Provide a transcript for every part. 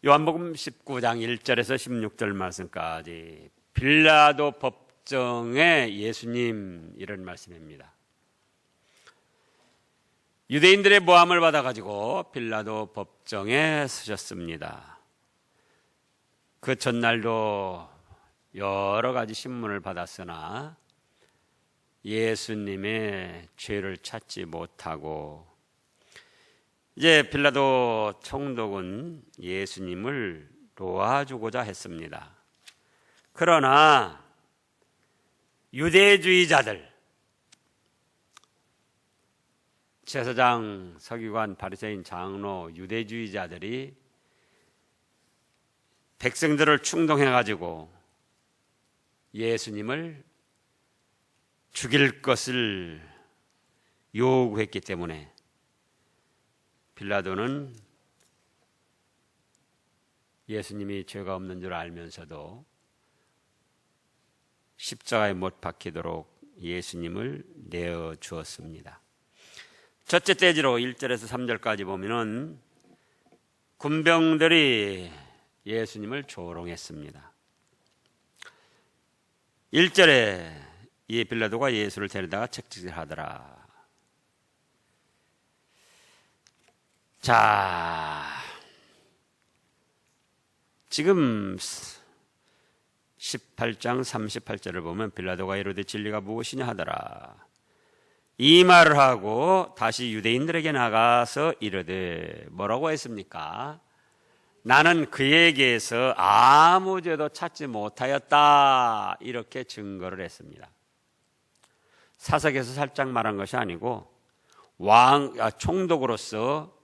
요한복음 19장 1절에서 16절 말씀까지 빌라도 법정의 예수님, 이런 말씀입니다. 유대인들의 모함을 받아가지고 빌라도 법정에 서셨습니다. 그 전날도 여러 가지 신문을 받았으나 예수님의 죄를 찾지 못하고, 이제 빌라도 총독은 예수님을 놓아주고자 했습니다. 그러나 유대주의자들, 제사장, 서기관, 바리새인, 장로, 유대주의자들이 백성들을 충동해가지고 예수님을 죽일 것을 요구했기 때문에 빌라도는 예수님이 죄가 없는 줄 알면서도 십자가에 못 박히도록 예수님을 내어 주었습니다. 첫째 떼지로 1절에서 3절까지 보면은 군병들이 예수님을 조롱했습니다. 1절에 이 빌라도가 예수를 데려다가 채찍질하더라. 자, 지금 18장 38절을 보면 빌라도가 이르되 진리가 무엇이냐 하더라. 이 말을 하고 다시 유대인들에게 나가서 이르되, 뭐라고 했습니까? 나는 그에게서 아무 죄도 찾지 못하였다, 이렇게 증거를 했습니다. 사석에서 살짝 말한 것이 아니고 총독으로서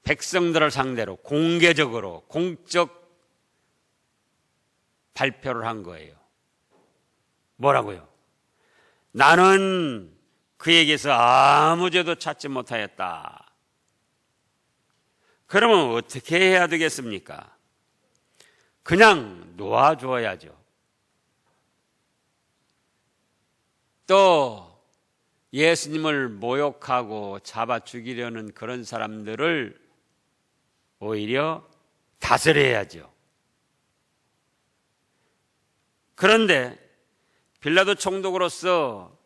백성들을 상대로 공개적으로 공적 발표를 한 거예요. 뭐라고요? 나는 그에게서 아무 죄도 찾지 못하였다. 그러면 어떻게 해야 되겠습니까? 그냥 놓아줘야죠. 또 예수님을 모욕하고 잡아 죽이려는 그런 사람들을 오히려 다스려야죠. 그런데 빌라도 총독으로서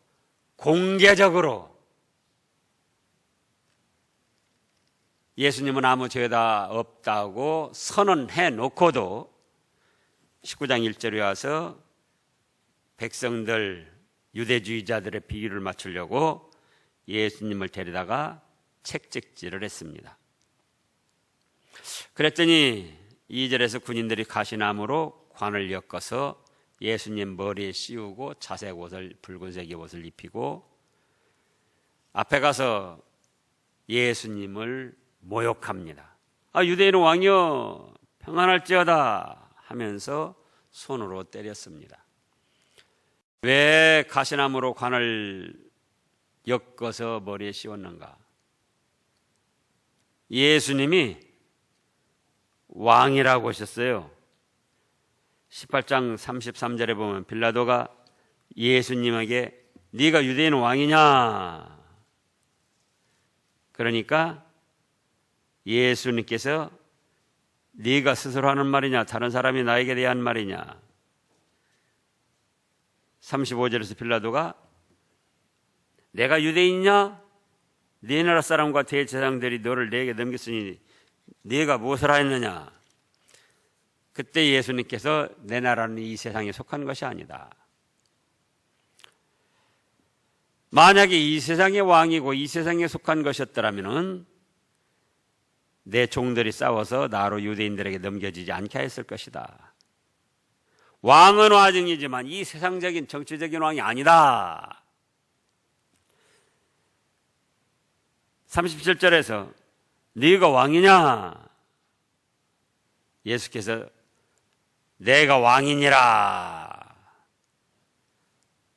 공개적으로 예수님은 아무 죄가 없다고 선언해 놓고도 19장 1절에 와서 백성들, 유대주의자들의 비유를 맞추려고 예수님을 데려다가 채찍질을 했습니다. 그랬더니 2절에서 군인들이 가시나무로 관을 엮어서 예수님 머리에 씌우고 자색 옷을, 붉은색 옷을 입히고 앞에 가서 예수님을 모욕합니다. 유대인 왕이여 평안할지어다 하면서 손으로 때렸습니다. 왜 가시나무로 관을 엮어서 머리에 씌웠는가? 예수님이 왕이라고 하셨어요. 18장 33절에 보면 빌라도가 예수님에게 네가 유대인 왕이냐? 그러니까 예수님께서 네가 스스로 하는 말이냐, 다른 사람이 나에게 대한 말이냐? 35절에서 빌라도가 내가 유대인이냐? 네 나라 사람과 대제사장들이 너를 내게 넘겼으니 네가 무엇을 하였느냐? 그때 예수님께서 내 나라는 이 세상에 속한 것이 아니다. 만약에 이 세상의 왕이고 이 세상에 속한 것이었더라면 내 종들이 싸워서 나로 유대인들에게 넘겨지지 않게 했을 것이다. 왕은 왕이지만 이 세상적인 정치적인 왕이 아니다. 37절에서 네가 왕이냐? 예수께서 내가 왕이니라.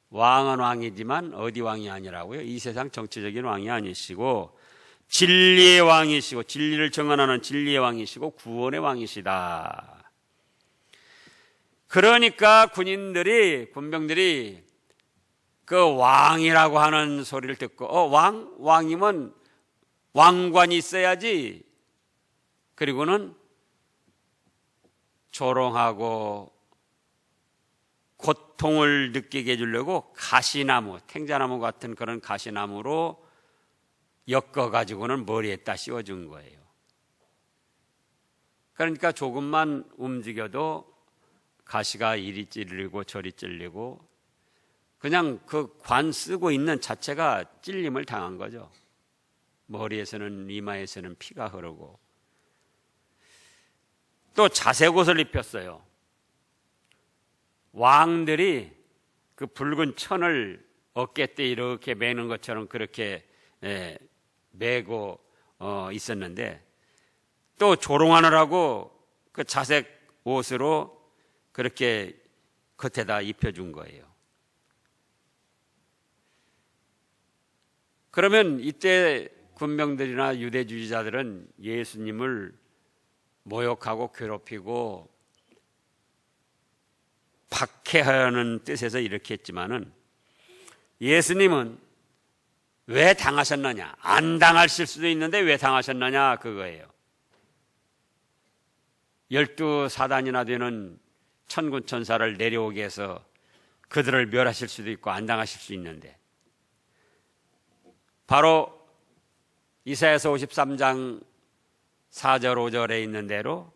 왕은 왕이지만 어디 왕이 아니라고요? 이 세상 정치적인 왕이 아니시고 진리의 왕이시고 진리를 정언하는 진리의 왕이시고 구원의 왕이시다. 그러니까 군병들이 그 왕이라고 하는 소리를 듣고 왕이면 왕관이 있어야지. 그리고는 조롱하고 고통을 느끼게 해주려고 가시나무, 탱자나무 같은 그런 가시나무로 엮어가지고는 머리에다 씌워준 거예요. 그러니까 조금만 움직여도 가시가 이리 찔리고 저리 찔리고 그냥 그 관 쓰고 있는 자체가 찔림을 당한 거죠. 머리에서는, 이마에서는 피가 흐르고. 또 자색 옷을 입혔어요. 왕들이 그 붉은 천을 어깨때 이렇게 매는 것처럼 그렇게 매고 있었는데, 또 조롱하느라고 그 자색 옷으로 그렇게 겉에다 입혀준 거예요. 그러면 이때 군병들이나 유대주의자들은 예수님을 모욕하고 괴롭히고 박해하는 뜻에서 이렇게 했지만은, 예수님은 왜 당하셨느냐, 안 당하실 수도 있는데 왜 당하셨느냐, 그거예요. 12사단이나 되는 천군 천사를 내려오게 해서 그들을 멸하실 수도 있고 안 당하실 수 있는데, 바로 이사야서 53장 4절 5절에 있는 대로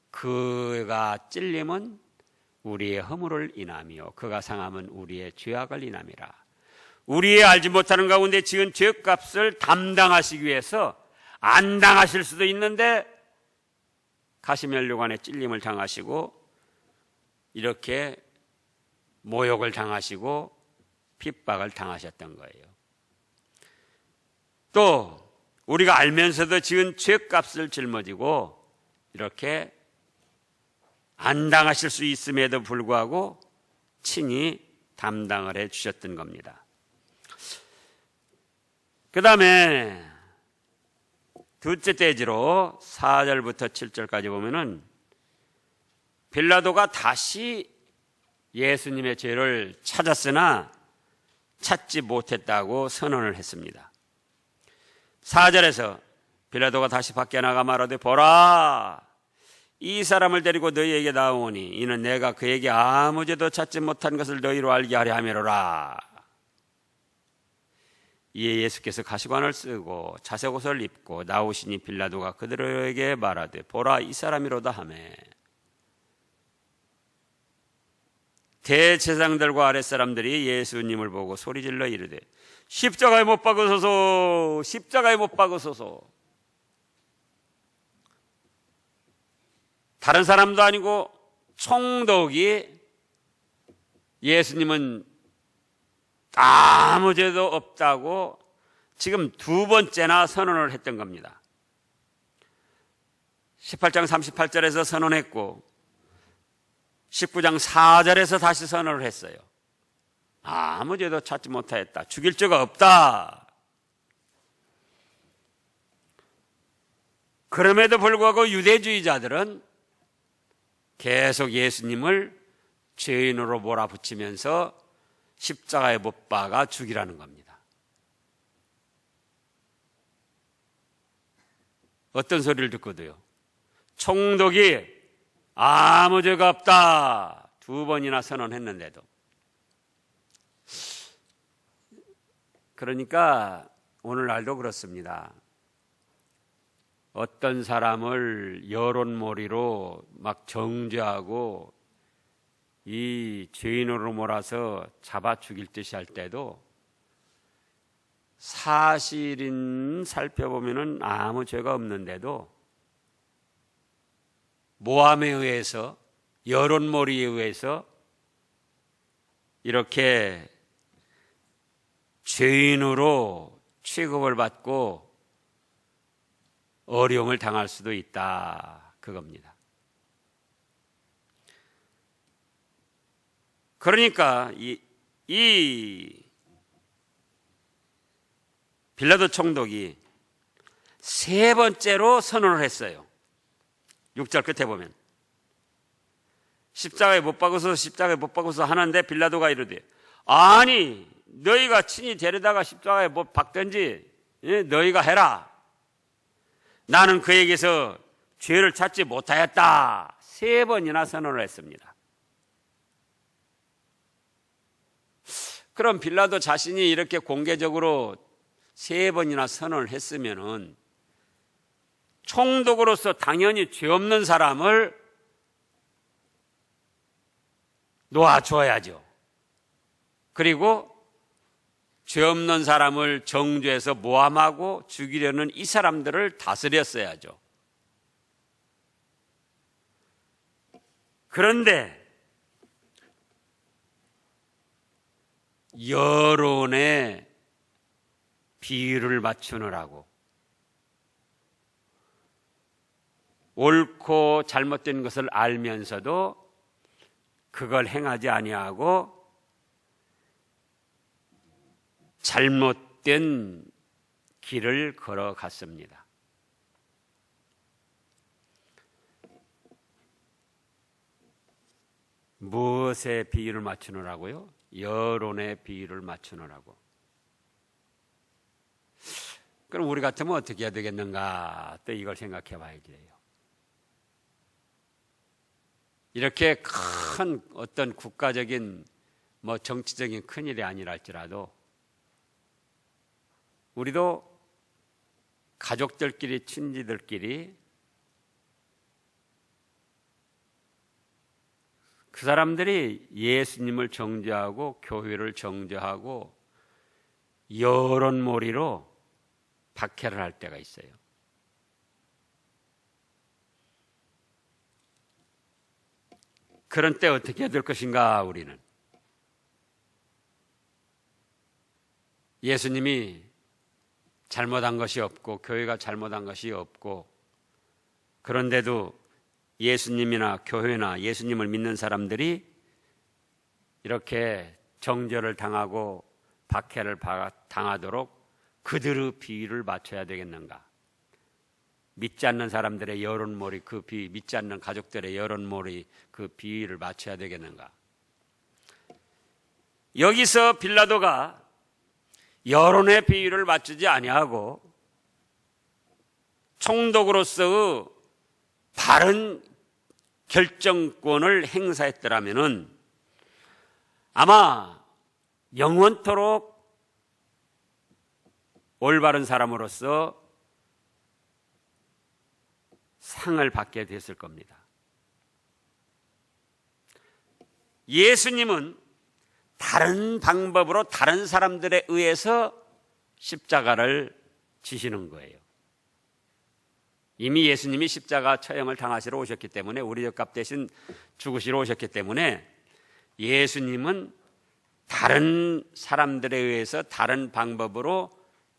그가 찔림은 우리의 허물을 인하며 그가 상함은 우리의 죄악을 인함이라. 우리의 알지 못하는 가운데 지은 죄값을 담당하시기 위해서 안 당하실 수도 있는데 가시면류관에 찔림을 당하시고 이렇게 모욕을 당하시고 핍박을 당하셨던 거예요. 또 우리가 알면서도 지은 죄값을 짊어지고 이렇게 안 당하실 수 있음에도 불구하고 친히 담당을 해 주셨던 겁니다. 그 다음에 둘째 대지로 4절부터 7절까지 보면은 빌라도가 다시 예수님의 죄를 찾았으나 찾지 못했다고 선언을 했습니다. 4절에서 빌라도가 다시 밖에 나가 말하되 보라, 이 사람을 데리고 너희에게 나오니 이는 내가 그에게 아무 죄도 찾지 못한 것을 너희로 알게 하려 함이로라. 이에 예수께서 가시관을 쓰고 자색옷을 입고 나오시니 빌라도가 그들에게 말하되 보라, 이 사람이로다 하매 대제사장들과 아랫사람들이 예수님을 보고 소리질러 이르되 십자가에 못 박으소서, 십자가에 못 박으소서. 다른 사람도 아니고 총독이 예수님은 아무 죄도 없다고 지금 두 번째나 선언을 했던 겁니다. 18장 38절에서 선언했고 19장 4절에서 다시 선언을 했어요. 아무 죄도 찾지 못하였다. 죽일 죄가 없다. 그럼에도 불구하고 유대주의자들은 계속 예수님을 죄인으로 몰아붙이면서 십자가에 못 박아 죽이라는 겁니다. 어떤 소리를 듣고도요, 총독이 아무 죄가 없다 두 번이나 선언했는데도. 그러니까 오늘날도 그렇습니다. 어떤 사람을 여론몰이로 막 정죄하고 이 죄인으로 몰아서 잡아 죽일 듯이 할 때도 사실은 살펴보면은 아무 죄가 없는데도 모함에 의해서, 여론몰이에 의해서 이렇게 죄인으로 취급을 받고 어려움을 당할 수도 있다, 그겁니다. 그러니까 이 빌라도 총독이 세 번째로 선언을 했어요. 6절 끝에 보면 십자가에 못 박아서, 십자가에 못 박아서 하는데 빌라도가 이르되 아니 너희가 친히 데려다가 십자가에 못 박든지 너희가 해라. 나는 그에게서 죄를 찾지 못하였다. 3번이나 선언을 했습니다. 그럼 빌라도 자신이 이렇게 공개적으로 3번이나 선언을 했으면은 총독으로서 당연히 죄 없는 사람을 놓아줘야죠. 그리고 죄 없는 사람을 정죄해서 모함하고 죽이려는 이 사람들을 다스렸어야죠. 그런데 여론의 비율을 맞추느라고 옳고 잘못된 것을 알면서도 그걸 행하지 아니하고 잘못된 길을 걸어갔습니다. 무엇에 비율을 맞추느라고요? 여론의 비율을 맞추느라고. 그럼 우리 같으면 어떻게 해야 되겠는가? 또 이걸 생각해 봐야 돼요. 이렇게 큰 어떤 국가적인 정치적인 큰일이 아니라 할지라도 우리도 가족들끼리 친지들끼리 그 사람들이 예수님을 정죄하고 교회를 정죄하고 여론몰이로 박해를 할 때가 있어요. 그런 때 어떻게 해야 될 것인가 우리는. 예수님이 잘못한 것이 없고 교회가 잘못한 것이 없고 그런데도 예수님이나 교회나 예수님을 믿는 사람들이 이렇게 정죄를 당하고 박해를 당하도록 그들의 비위를 맞춰야 되겠는가? 믿지 않는 사람들의 여론몰이 그 비위, 믿지 않는 가족들의 여론몰이 그 비위를 맞춰야 되겠는가? 여기서 빌라도가 여론의 비위를 맞추지 아니하고 총독으로서의 바른 결정권을 행사했더라면은 아마 영원토록 올바른 사람으로서 상을 받게 됐을 겁니다. 예수님은 다른 방법으로 다른 사람들에 의해서 십자가를 지시는 거예요. 이미 예수님이 십자가 처형을 당하시러 오셨기 때문에 우리 값 대신 죽으시러 오셨기 때문에 예수님은 다른 사람들에 의해서 다른 방법으로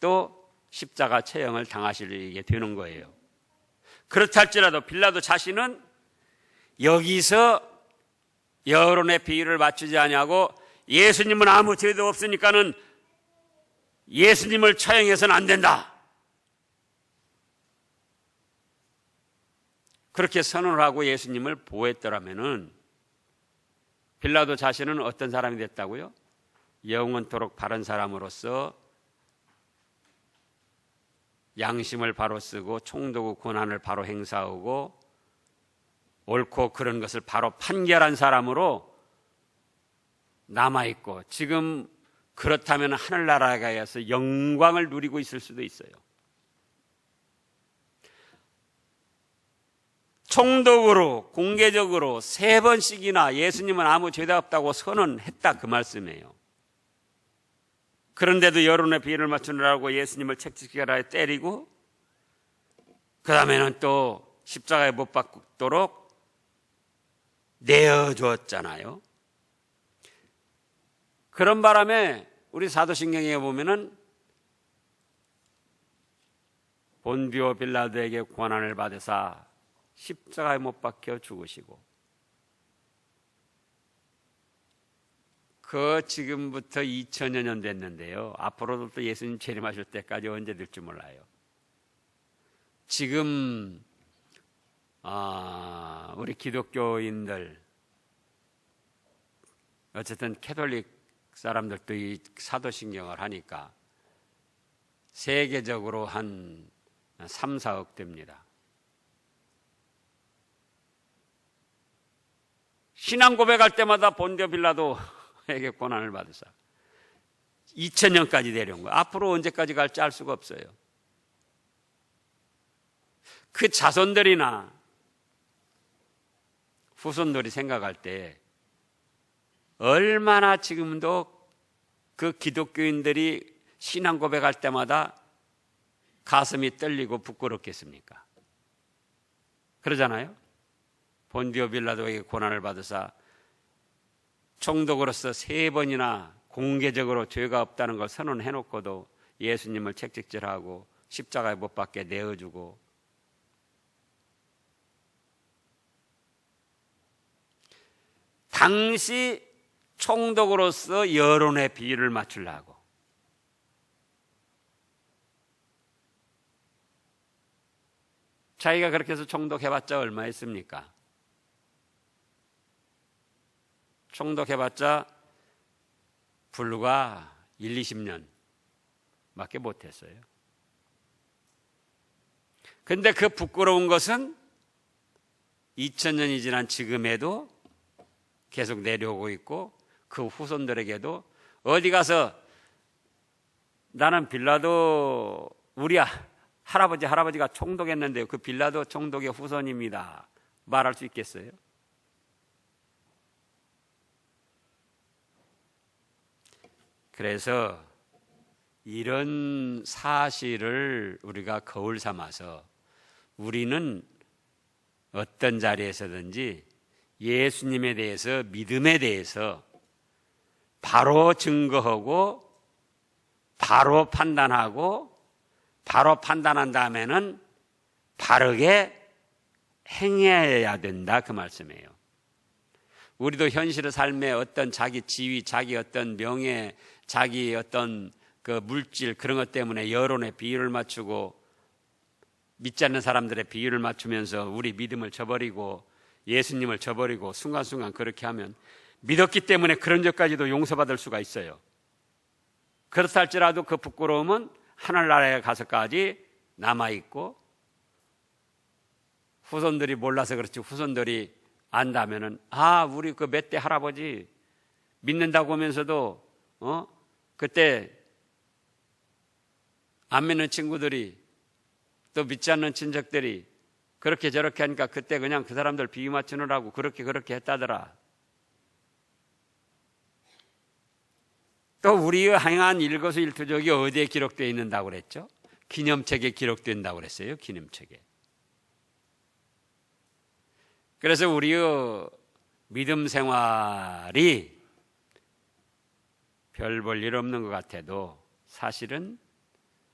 또 십자가 처형을 당하시게 되는 거예요. 그렇다 할지라도 빌라도 자신은 여기서 여론의 비율을 맞추지 아니하고 예수님은 아무 죄도 없으니까는 예수님을 처형해서는 안 된다. 그렇게 선언을 하고 예수님을 보호했더라면은 빌라도 자신은 어떤 사람이 됐다고요? 영원토록 바른 사람으로서 양심을 바로 쓰고 총독의 권한을 바로 행사하고 옳고 그런 것을 바로 판결한 사람으로 남아있고 지금 그렇다면 하늘나라에 가서 영광을 누리고 있을 수도 있어요. 총독으로 공개적으로 3번씩이나 예수님은 아무 죄도 없다고 선언했다 그 말씀이에요. 그런데도 여론의 비율을 맞추느라고 예수님을 채찍질하여 때리고 그 다음에는 또 십자가에 못 박도록 내어주었잖아요. 그런 바람에 우리 사도신경에 보면은 본디오 빌라도에게 권한을 받으사 십자가에 못 박혀 죽으시고 그 지금부터 2000여 년 됐는데요. 앞으로도 또 예수님 재림하실 때까지 언제 될지 몰라요. 지금 우리 기독교인들 어쨌든 캐톨릭 사람들도 이 사도신경을 하니까 세계적으로 한 3, 4억 됩니다. 신앙 고백할 때마다 본디오 빌라도에게 고난을 받으사 2000년까지 내려온 거예요. 앞으로 언제까지 갈지 알 수가 없어요. 그 자손들이나 후손들이 생각할 때 얼마나 지금도 그 기독교인들이 신앙 고백할 때마다 가슴이 떨리고 부끄럽겠습니까? 그러잖아요. 본디오 빌라도에게 고난을 받으사 총독으로서 3번이나 공개적으로 죄가 없다는 걸 선언해놓고도 예수님을 채찍질하고 십자가에 못 박게 내어주고, 당시 총독으로서 여론의 비율을 맞추려고 자기가 그렇게 해서 총독해봤자 얼마 했습니까? 총독해봤자 불과 1-20년 밖에 못했어요. 근데 그 부끄러운 것은 2000년이 지난 지금에도 계속 내려오고 있고, 그 후손들에게도 어디 가서 나는 빌라도 우리 할아버지가 총독했는데요, 그 빌라도 총독의 후손입니다 말할 수 있겠어요? 그래서 이런 사실을 우리가 거울 삼아서 우리는 어떤 자리에서든지 예수님에 대해서, 믿음에 대해서 바로 증거하고 바로 판단하고, 바로 판단한 다음에는 바르게 행해야 된다, 그 말씀이에요. 우리도 현실의 삶에 어떤 자기 지위, 자기 어떤 명예, 자기 어떤 그 물질, 그런 것 때문에 여론의 비율을 맞추고 믿지 않는 사람들의 비율을 맞추면서 우리 믿음을 저버리고 예수님을 저버리고 순간순간 그렇게 하면 믿었기 때문에 그런 적까지도 용서받을 수가 있어요. 그렇다 할지라도 그 부끄러움은 하늘나라에 가서까지 남아있고, 후손들이 몰라서 그렇지 후손들이 안다면은 우리 그 몇 대 할아버지 믿는다고 하면서도 그때 안 믿는 친구들이 또 믿지 않는 친척들이 그렇게 저렇게 하니까 그때 그냥 그 사람들 비유 맞추느라고 그렇게 했다더라. 또 우리의 행한 일거수일투족이 어디에 기록되어 있는다고 그랬죠? 기념책에 기록된다고 그랬어요. 기념책에. 그래서 우리의 믿음 생활이 별 볼 일 없는 것 같아도 사실은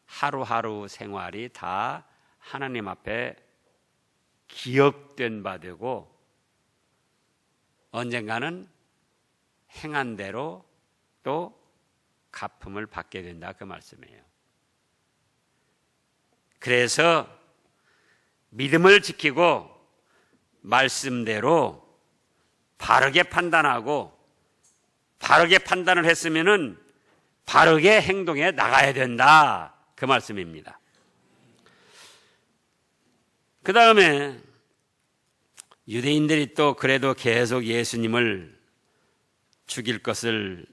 하루하루 생활이 다 하나님 앞에 기억된 바 되고 언젠가는 행한 대로 또 갚음을 받게 된다, 그 말씀이에요. 그래서 믿음을 지키고 말씀대로 바르게 판단하고, 바르게 판단을 했으면은 바르게 행동해 나가야 된다, 그 말씀입니다. 그 다음에 유대인들이 또 그래도 계속 예수님을 죽일 것을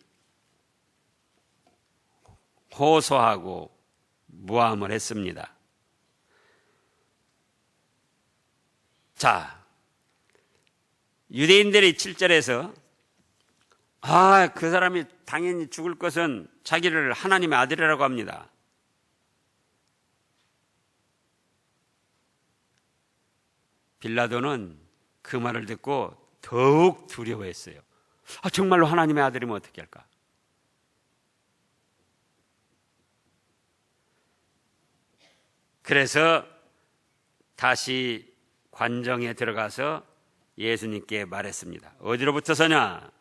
호소하고 모함을 했습니다. 자, 유대인들이 7절에서 그 사람이 당연히 죽을 것은 자기를 하나님의 아들이라고 합니다. 빌라도는 그 말을 듣고 더욱 두려워했어요. 정말로 하나님의 아들이면 어떻게 할까? 그래서 다시 관정에 들어가서 예수님께 말했습니다. 어디로부터서냐?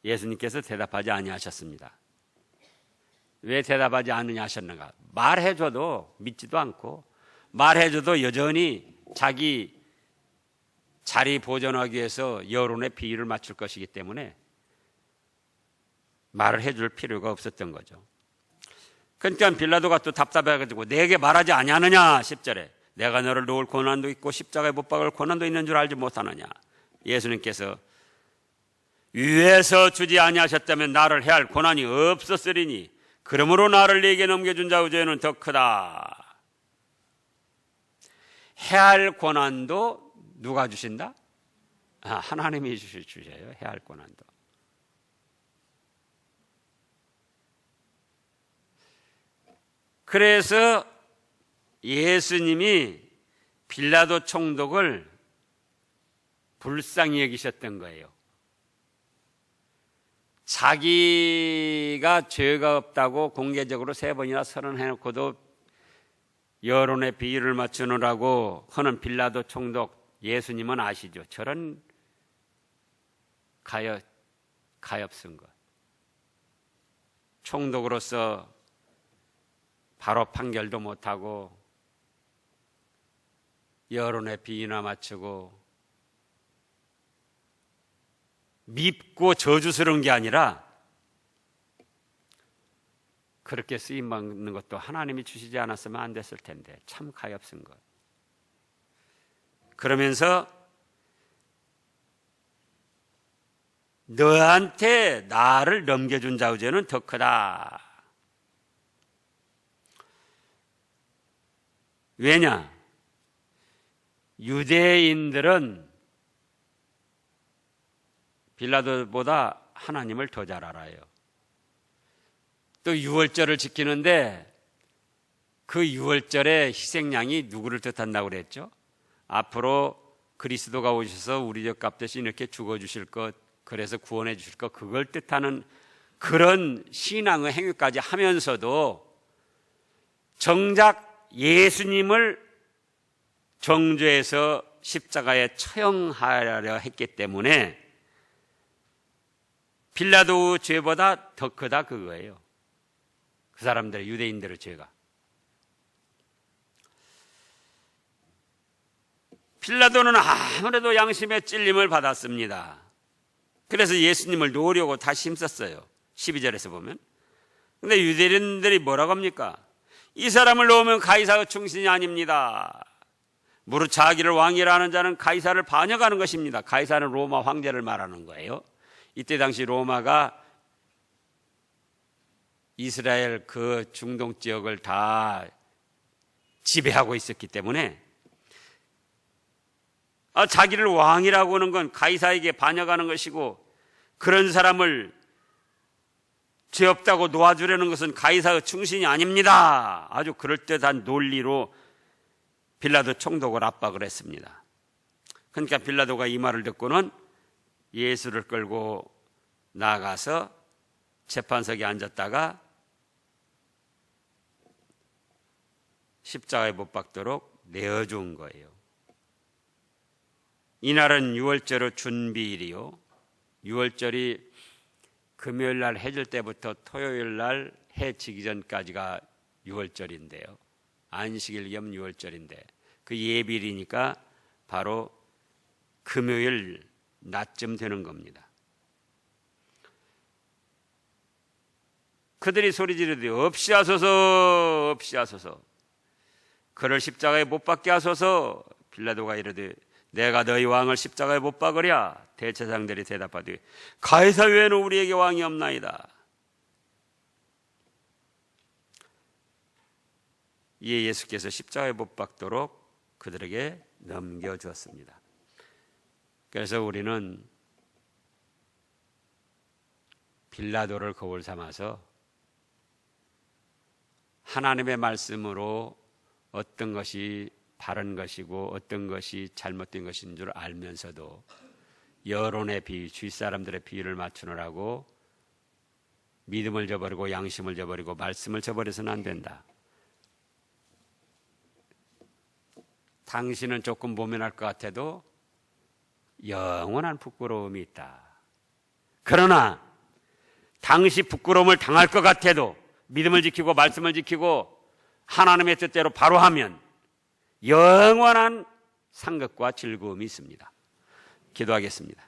예수님께서 대답하지 아니하셨습니다. 왜 대답하지 않느냐 하셨는가? 말해줘도 믿지도 않고, 말해줘도 여전히 자기 자리 보존하기 위해서 여론의 비율을 맞출 것이기 때문에 말을 해줄 필요가 없었던 거죠. 그러니까 빌라도가 또 답답해가지고 내게 말하지 아니하느냐, 10절에 내가 너를 놓을 고난도 있고 십자가에 못 박을 고난도 있는 줄 알지 못하느냐. 예수님께서 위에서 주지 아니하셨다면 나를 해할 고난이 없었으리니 그러므로 나를 네게 넘겨준 자의 죄는 더 크다. 해할 고난도 누가 주신다? 하나님이 주셔요. 해할 고난도. 그래서 예수님이 빌라도 총독을 불쌍히 여기셨던 거예요. 자기가 죄가 없다고 공개적으로 3번이나 선언해놓고도 여론의 비율을 맞추느라고 하는 빌라도 총독, 예수님은 아시죠? 저런 가엾은 것. 총독으로서 바로 판결도 못하고 여론의 비위나 맞추고 밉고 저주스러운 게 아니라 그렇게 쓰임받는 것도 하나님이 주시지 않았으면 안 됐을 텐데 참 가엾은 것. 그러면서 너한테 나를 넘겨준 자의 죄는 더 크다. 왜냐? 유대인들은 빌라도보다 하나님을 더 잘 알아요. 또 유월절을 지키는데 그 유월절의 희생양이 누구를 뜻한다고 그랬죠? 앞으로 그리스도가 오셔서 우리 죄 값 대신 이렇게 죽어주실 것, 그래서 구원해 주실 것, 그걸 뜻하는 그런 신앙의 행위까지 하면서도 정작 예수님을 정죄해서 십자가에 처형하려 했기 때문에 빌라도 죄보다 더 크다 그거예요. 그 사람들의, 유대인들의 죄가. 빌라도는 아무래도 양심의 찔림을 받았습니다. 그래서 예수님을 놓으려고 다시 힘썼어요. 12절에서 보면. 근데 유대인들이 뭐라고 합니까? 이 사람을 놓으면 가이사의 충신이 아닙니다. 무릇 자기를 왕이라 하는 자는 가이사를 반역하는 것입니다. 가이사는 로마 황제를 말하는 거예요. 이때 당시 로마가 이스라엘 그 중동 지역을 다 지배하고 있었기 때문에 자기를 왕이라고 하는 건 가이사에게 반역하는 것이고, 그런 사람을 죄 없다고 놓아주려는 것은 가이사의 충신이 아닙니다. 아주 그럴듯한 논리로 빌라도 총독을 압박을 했습니다. 그러니까 빌라도가 이 말을 듣고는 예수를 끌고 나가서 재판석에 앉았다가 십자가에 못 박도록 내어준 거예요. 이날은 유월절의 준비일이요. 유월절이 금요일 날 해질 때부터 토요일 날 해 지기 전까지가 유월절인데요. 안식일 겸 유월절인데 그 예비일이니까 바로 금요일 낮쯤 되는 겁니다. 그들이 소리 지르되 없이 하소서, 없이 하소서. 그를 십자가에 못 박게 하소서. 빌라도가 이르되 내가 너희 왕을 십자가에 못 박으랴. 대제사장들이 대답하되 가이사 외에는 우리에게 왕이 없나이다. 이에 예수께서 십자가에 못 박도록 그들에게 넘겨주었습니다. 그래서 우리는 빌라도를 거울 삼아서 하나님의 말씀으로 어떤 것이 바른 것이고 어떤 것이 잘못된 것인 줄 알면서도 여론의 비유, 주위 사람들의 비유를 맞추느라고 믿음을 저버리고 양심을 저버리고 말씀을 저버려서는 안 된다. 당신은 조금 모면할 것 같아도 영원한 부끄러움이 있다. 그러나 당시 부끄러움을 당할 것 같아도 믿음을 지키고 말씀을 지키고 하나님의 뜻대로 바로 하면 영원한 상급과 즐거움이 있습니다. 기도하겠습니다.